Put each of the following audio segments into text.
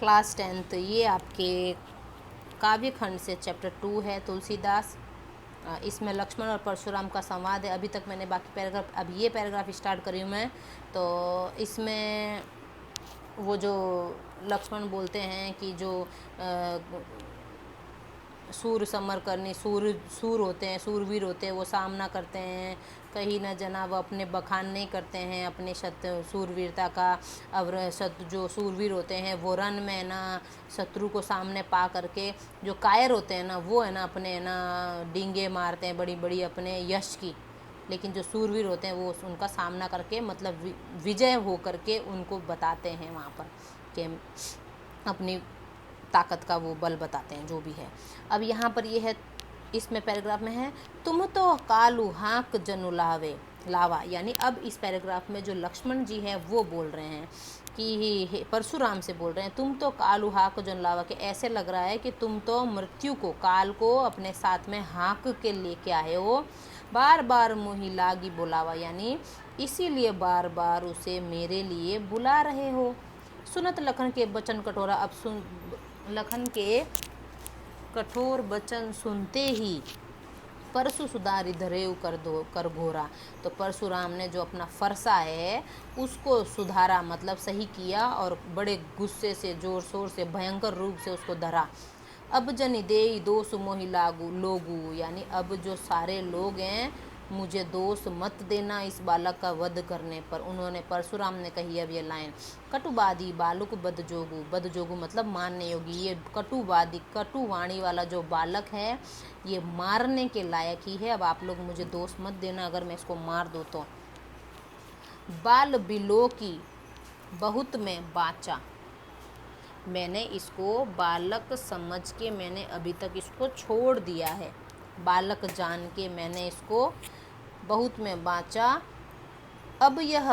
Class 10th ये आपके काव्य खंड से चैप्टर 2 है तुलसीदास। इसमें लक्ष्मण और परशुराम का संवाद है। अभी तक मैंने बाकी पैराग्राफ, अब ये पैराग्राफ स्टार्ट करी हूँ मैं। तो इसमें वो जो लक्ष्मण बोलते हैं कि जो सूर समर करनी, सूर होते हैं, सूरवीर होते हैं, वो सामना करते हैं। कहीं न जनाब अपने बखान नहीं करते हैं अपने सूरवीरता का। अब जो सूरवीर होते हैं वो रन में ना शत्रु को सामने पा करके, जो कायर होते हैं ना वो है ना अपने ना डींगे मारते हैं बड़ी बड़ी अपने यश की। लेकिन जो सूरवीर होते हैं वो उनका सामना करके मतलब विजय हो करके उनको बताते हैं वहाँ पर कि अपनी ताकत का वो बल बताते हैं जो भी है। अब यहाँ पर ये है, इसमें पैराग्राफ में है, तुम तो कालू हाँक जनु लावा। यानी अब इस पैराग्राफ में जो लक्ष्मण जी है वो बोल रहे हैं कि परशुराम से बोल रहे हैं, तुम तो कालू हाँक जनु लावा, के ऐसे लग रहा है कि तुम तो मृत्यु को, काल को अपने साथ में हाँक के लेके आए हो। बार बार मोही लागी बुलावा, यानी इसीलिए बार बार उसे मेरे लिए बुला रहे हो। सुनत लखन के बचन कठोरा, अब सुन लखन के कठोर वचन सुनते ही परशु सुधारी धरेव कर घोरा। तो परशुराम ने जो अपना फरसा है उसको सुधारा, मतलब सही किया, और बड़े गुस्से से जोर शोर से भयंकर रूप से उसको धरा। अब जनि देई दोष मोहि लागू लोगू, यानी अब जो सारे लोग हैं मुझे दोष मत देना इस बालक का वध करने पर। उन्होंने, परशुराम ने कही अब ये लाइन, कटुवादी बालक बदजोगू मतलब मारने योगी। ये कटुवादी, कटुवाणी वाला जो बालक है ये मारने के लायक ही है। अब आप लोग मुझे दोष मत देना अगर मैं इसको मार दूँ तो। बाल बिलो की बहुत में बाचा, मैंने इसको बालक समझ के मैंने अभी तक इसको छोड़ दिया है। बालक जान के मैंने इसको बहुत में बाँचा। अब यह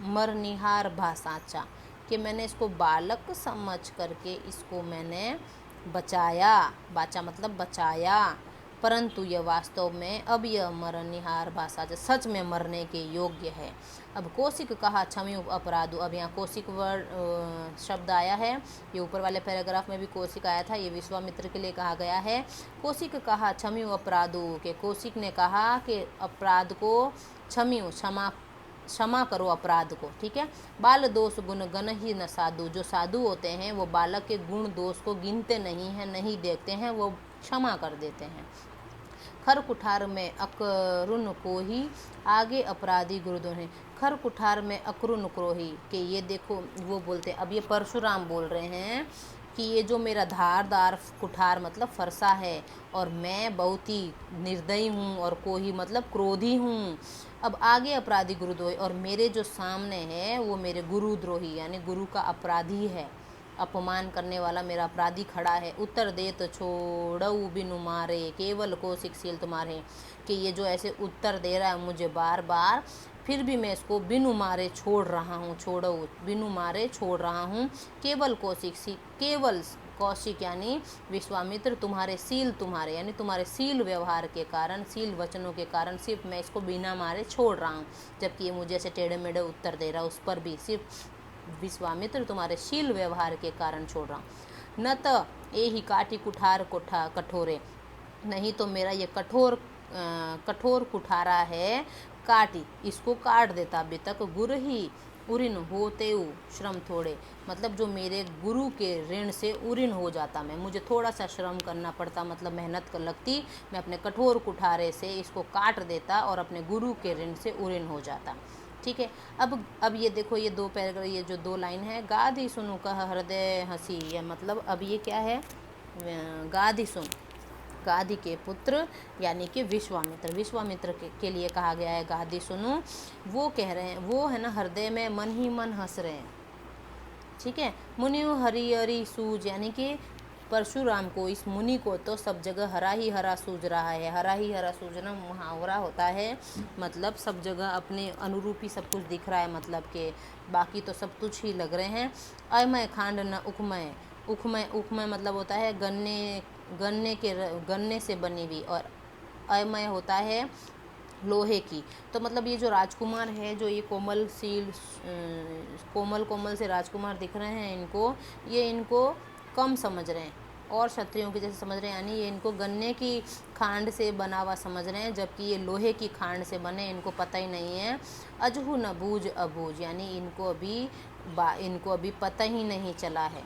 मरनिहार भाषाचा, कि मैंने इसको बालक समझ करके इसको मैंने बचाया। बाचा मतलब बचाया, परंतु यह वास्तव में अब यह मरनिहार भाषा सच में मरने के योग्य है। अब कौशिक कहा क्षम्यु अपराधु, अब यहाँ कौशिक वर्ड शब्द आया है। ये ऊपर वाले पैराग्राफ में भी कौशिक आया था, ये विश्वामित्र के लिए कहा गया है। कौशिक कहा क्षम्यु अपराधु, के कौशिक ने कहा कि अपराध को क्षम्यु, क्षमा करो अपराध को, ठीक है। बाल दोष गुण गण ही न साधु, जो साधु होते हैं वो बालक के गुण दोष को गिनते नहीं हैं, नहीं देखते हैं, वो क्षमा कर देते हैं। खर कुठार में अकरुण को ही आगे अपराधी गुरुदों हैं। खर कुठार में अकरुण क्रोही, के ये देखो वो बोलते हैं, अब ये परशुराम बोल रहे हैं कि ये जो मेरा धारदार कुठार मतलब फरसा है, और मैं बहुत ही निर्दयी हूँ, और कोही मतलब क्रोधी हूँ। अब आगे अपराधी गुरुद्रोही, और मेरे जो सामने है वो मेरे गुरुद्रोही यानी गुरु का अपराधी है, अपमान करने वाला मेरा अपराधी खड़ा है। उत्तर दे तो छोड़ऊ बिनु मारे, केवल कौशिकशील तुम्हारे, कि ये जो ऐसे उत्तर दे रहा है मुझे बार बार, फिर भी मैं इसको बिनु मारे छोड़ रहा हूँ। छोड़ऊ बिनु मारे छोड़ रहा हूँ। केवल केवल कौशिक यानी विश्वामित्र तुम्हारे यानी तुम्हारे शील व्यवहार के कारण, शील वचनों के कारण सिर्फ मैं इसको बिना मारे छोड़ रहा हूँ। जबकि ये मुझे ऐसे टेढ़े मेढ़े उत्तर दे रहा है, उस पर भी सिर्फ विश्वामित्र तुम्हारे शील व्यवहार के कारण छोड़ रहा हूँ। न तो ए ही काटी कुठार कठोरे, नहीं तो मेरा ये कठोर कुठारा है काटी, इसको काट देता। अभी तक गुरु ही उऋण होते श्रम थोड़े, मतलब जो मेरे गुरु के ऋण से उऋण हो जाता, मैं मुझे थोड़ा सा श्रम करना पड़ता, मतलब मेहनत कर लगती, मैं अपने कठोर कुठारे से इसको काट देता और अपने गुरु के ऋण से उऋण हो जाता, ठीक है। अब ये देखो, ये दो पैराग्राफ, ये जो दो लाइन है, गाधी सुनु कह हृदय हंसी, ये मतलब अब ये क्या है, गाधी सुन, गाधी के पुत्र यानी कि विश्वामित्र के लिए कहा गया है गाधी सुनो। वो कह रहे हैं, वो है ना हृदय में मन ही मन हंस रहे हैं, ठीक है। मुनियो हरिहरी सूझ, यानी कि परशुराम को, इस मुनि को तो सब जगह हरा ही हरा सूझ रहा है। हरा ही हरा सूझना मुहावरा होता है, मतलब सब जगह अपने अनुरूप ही सब कुछ दिख रहा है, मतलब कि बाकी तो सब तुच्छ ही लग रहे हैं। अयमय खांड न उखमय, उखमय मतलब होता है गन्ने से बनी हुई, और अयमय होता है लोहे की। तो मतलब ये जो राजकुमार है, जो ये कोमल कोमल से राजकुमार दिख रहे हैं इनको, ये इनको कम समझ रहे हैं और क्षत्रियों के जैसे समझ रहे हैं, यानी ये इनको गन्ने की खांड से बना हुआ समझ रहे हैं, जबकि ये लोहे की खांड से बने, इनको पता ही नहीं है। अजहु न बूझ अबूझ, यानी इनको अभी पता ही नहीं चला है,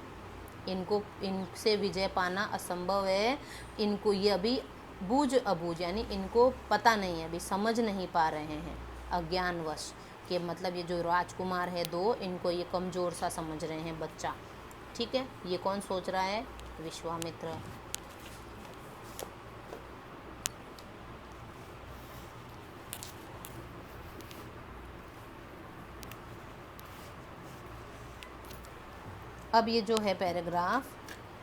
इनसे विजय पाना असंभव है, इनको ये अभी बूझ अबूझ, यानी इनको पता नहीं है, अभी समझ नहीं पा रहे हैं अज्ञानवश, कि मतलब ये जो राजकुमार है दो, इनको ये कमज़ोर सा समझ रहे हैं, बच्चा। ठीक है, ये कौन सोच रहा है? विश्वामित्र। अब ये जो है पैराग्राफ,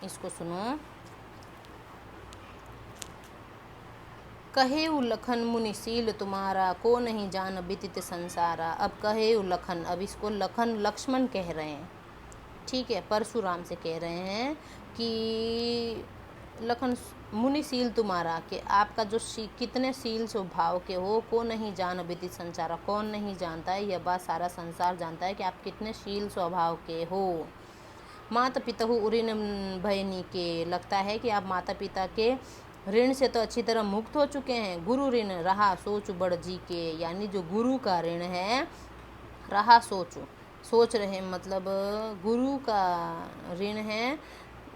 इसको सुनो। कहे लखन मुनिशील तुम्हारा, को नहीं जान बितित संसारा। अब कहे लखन, अब इसको लक्ष्मण कह रहे हैं, ठीक है, परशुराम से कह रहे हैं कि लखन मुनिशील तुम्हारा, कि आपका जो कितने शील स्वभाव के हो, को नहीं जान बितित संसारा, कौन नहीं जानता है, यह बात सारा संसार जानता है कि आप कितने शील स्वभाव के हो। माता पिता ऋण भयनी के, लगता है कि आप माता पिता के ऋण से तो अच्छी तरह मुक्त हो चुके हैं। गुरु ऋण रहा सोच बड़ जी के, यानी जो गुरु का ऋण है, रहा सोच रहे, मतलब गुरु का ऋण है,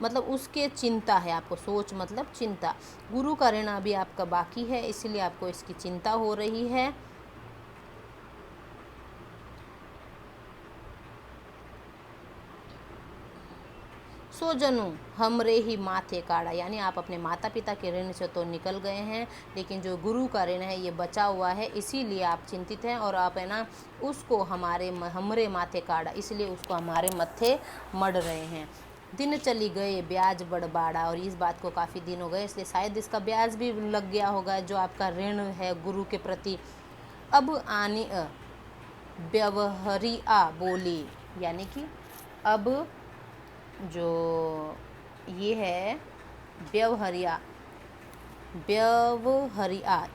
मतलब उसके चिंता है आपको, सोच मतलब चिंता। गुरु का ऋण अभी आपका बाकी है, इसलिए आपको इसकी चिंता हो रही है। सो जनू हमरे ही माथे काढ़ा, यानी आप अपने माता पिता के ऋण से तो निकल गए हैं, लेकिन जो गुरु का ऋण है ये बचा हुआ है, इसीलिए आप चिंतित हैं, और आप है ना उसको हमरे माथे काढ़ा, इसलिए उसको हमारे मत्थे मढ़ रहे हैं। दिन चली गए ब्याज बड़बाड़ा, और इस बात को काफ़ी दिन हो गए, इसलिए शायद इसका ब्याज भी लग गया होगा, जो आपका ऋण है गुरु के प्रति। अब आनी व्यवहरिया बोली, यानी कि अब जो ये है व्यवहरिया,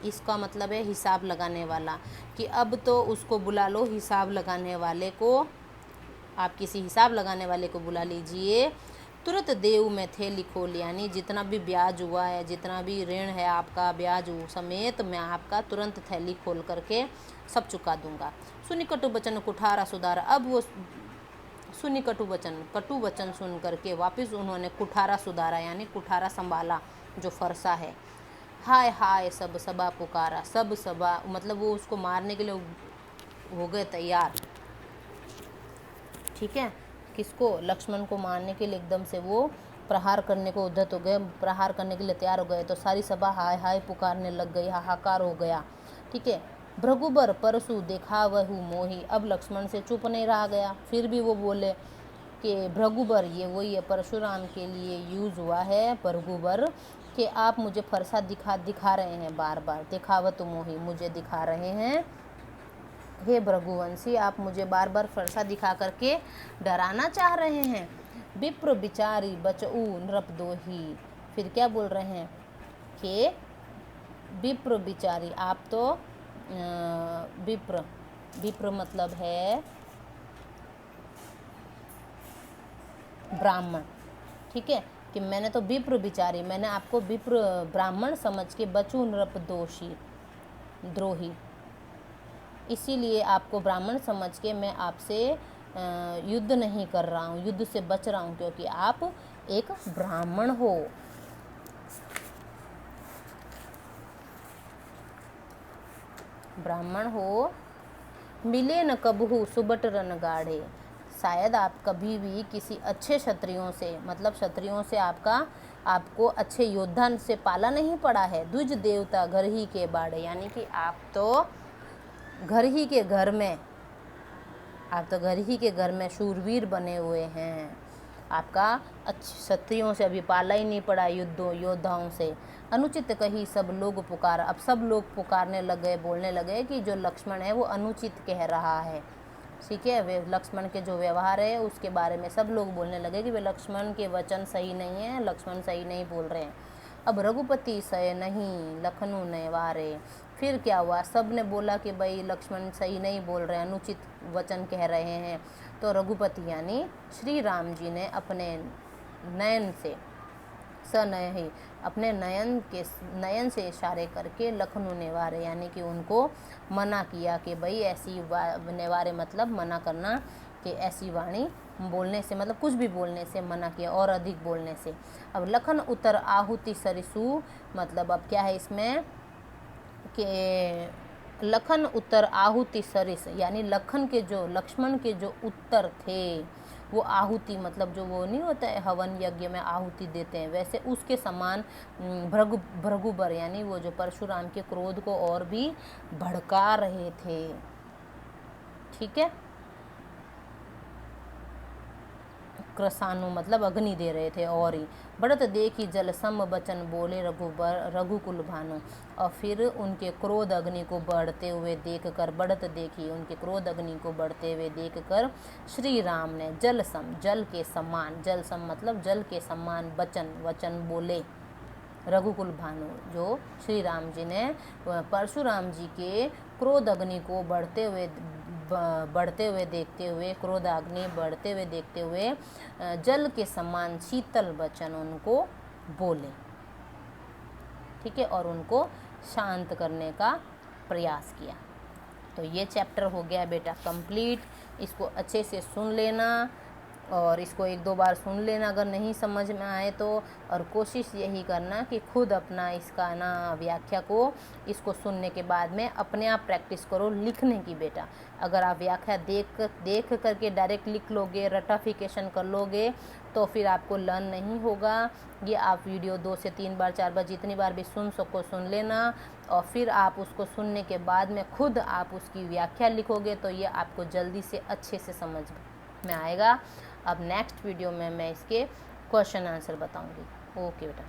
इसका मतलब है हिसाब लगाने वाला, कि अब तो उसको बुला लो, हिसाब लगाने वाले को, आप किसी हिसाब लगाने वाले को बुला लीजिए। तुरंत देव में थैली खोल, यानी जितना भी ब्याज हुआ है, जितना भी ऋण है आपका, ब्याज समेत मैं आपका तुरंत थैली खोल करके सब चुका दूंगा। सुनी कटु वचन कुठारा सुधारा, अब वो सुनी कटु वचन सुन करके वापस उन्होंने कुठारा सुधारा, यानी कुठारा संभाला, जो फरसा है। हाय हाय सब सभा पुकारा, सब सभा मतलब वो उसको मारने के लिए हो गए तैयार। ठीक है, किसको? लक्ष्मण को मारने के लिए एकदम से वो प्रहार करने को उद्धत हो गए, प्रहार करने के लिए तैयार हो गए, तो सारी सभा हाय हाय पुकारने लग गई, हाहाकार हो गया। ठीक है, भृगुबर परशु देखा वहु मोही, अब लक्ष्मण से चुप नहीं रहा गया, फिर भी वो बोले कि भृगुबर, ये वही है परशुराम के लिए यूज हुआ है भृगुबर, कि आप मुझे फरसा दिखा रहे हैं, बार बार दिखावत मोही, मुझे दिखा रहे हैं, हे भृगुवंशी आप मुझे बार बार फरसा दिखा करके डराना चाह रहे हैं। विप्र बिचारी बचऊ नृप दोही, फिर क्या बोल रहे हैं कि विप्र बिचारी, आप तो विप्र मतलब है ब्राह्मण। ठीक है, कि मैंने तो विप्र बिचारी, मैंने आपको विप्र ब्राह्मण समझ के बचू नृप द्रोही, इसीलिए आपको ब्राह्मण समझ के मैं आपसे युद्ध नहीं कर रहा हूँ, युद्ध से बच रहा हूँ, क्योंकि आप एक ब्राह्मण हो। ब्राह्मण हो। मिले न कबहू सुबट रन गाढ़े, शायद आप कभी भी किसी अच्छे क्षत्रियों से, मतलब क्षत्रियों से आपको अच्छे योद्धा से पाला नहीं पड़ा है। द्विज देवता घर ही के बाड़े, यानी कि आप तो घर ही के घर में शूरवीर बने हुए हैं, आपका अच्छे क्षत्रियों से अभी पाला ही नहीं पड़ा, योद्धाओं से। अनुचित कही सब लोग पुकार, अब सब लोग पुकारने लगे, बोलने लगे कि जो लक्ष्मण है वो अनुचित कह रहा है। ठीक है, वे लक्ष्मण के जो व्यवहार है उसके बारे में सब लोग बोलने लगे कि वे लक्ष्मण के वचन सही नहीं है, लक्ष्मण सही नहीं बोल रहे हैं। अब रघुपति सय नहीं लखनऊ ने वारे, फिर क्या हुआ, सब ने बोला कि भाई लक्ष्मण सही नहीं बोल रहे हैं, अनुचित वचन कह रहे हैं। तो रघुपति यानी श्री राम जी ने अपने नयन से सनय ही अपने नयन से इशारे करके लखनऊ नेवारे यानी कि उनको मना किया कि भाई ऐसी नेवारे मतलब मना करना, कि ऐसी वाणी बोलने से मतलब कुछ भी बोलने से मना किया और अधिक बोलने से। अब लखन उतर आहुति सरिसु मतलब अब क्या है इसमें कि लखन उत्तर आहुति सरिस यानी लक्ष्मण के जो उत्तर थे वो आहुति मतलब जो वो नहीं होता है हवन यज्ञ में आहुति देते हैं, वैसे उसके समान भृगुबर यानी वो जो परशुराम के क्रोध को और भी भड़का रहे थे। ठीक है, क्रसानु मतलब अग्नि दे रहे थे। और ही बढ़त देखी जल सम बचन बोले रघुकुल भानु, और फिर उनके क्रोध अग्नि को बढ़ते हुए देखकर बढ़त देखी उनके क्रोध अग्नि को बढ़ते हुए देखकर श्री राम ने जल सम जल के समान, जल सम मतलब जल के समान वचन बोले रघुकुल भानु, जो श्री राम जी ने परशुराम जी के क्रोध अग्नि को बढ़ते हुए देखते हुए क्रोधाग्नि बढ़ते हुए देखते हुए जल के समान शीतल वचन उनको बोले। ठीक है, और उनको शांत करने का प्रयास किया। तो ये चैप्टर हो गया बेटा कंप्लीट। इसको अच्छे से सुन लेना और इसको 1-2 बार सुन लेना अगर नहीं समझ में आए तो, और कोशिश यही करना कि खुद अपना इसका ना व्याख्या को इसको सुनने के बाद में अपने आप प्रैक्टिस करो लिखने की बेटा। अगर आप व्याख्या देख करके डायरेक्ट लिख लोगे, रटाफिकेशन कर लोगे तो फिर आपको लर्न नहीं होगा। ये आप वीडियो 2 से 3 बार 4 बार जितनी बार भी सुन सको सुन लेना, और फिर आप उसको सुनने के बाद में खुद आप उसकी व्याख्या लिखोगे तो ये आपको जल्दी से अच्छे से समझ में आएगा। अब नेक्स्ट वीडियो में मैं इसके क्वेश्चन आंसर बताऊंगी। ओके बेटा।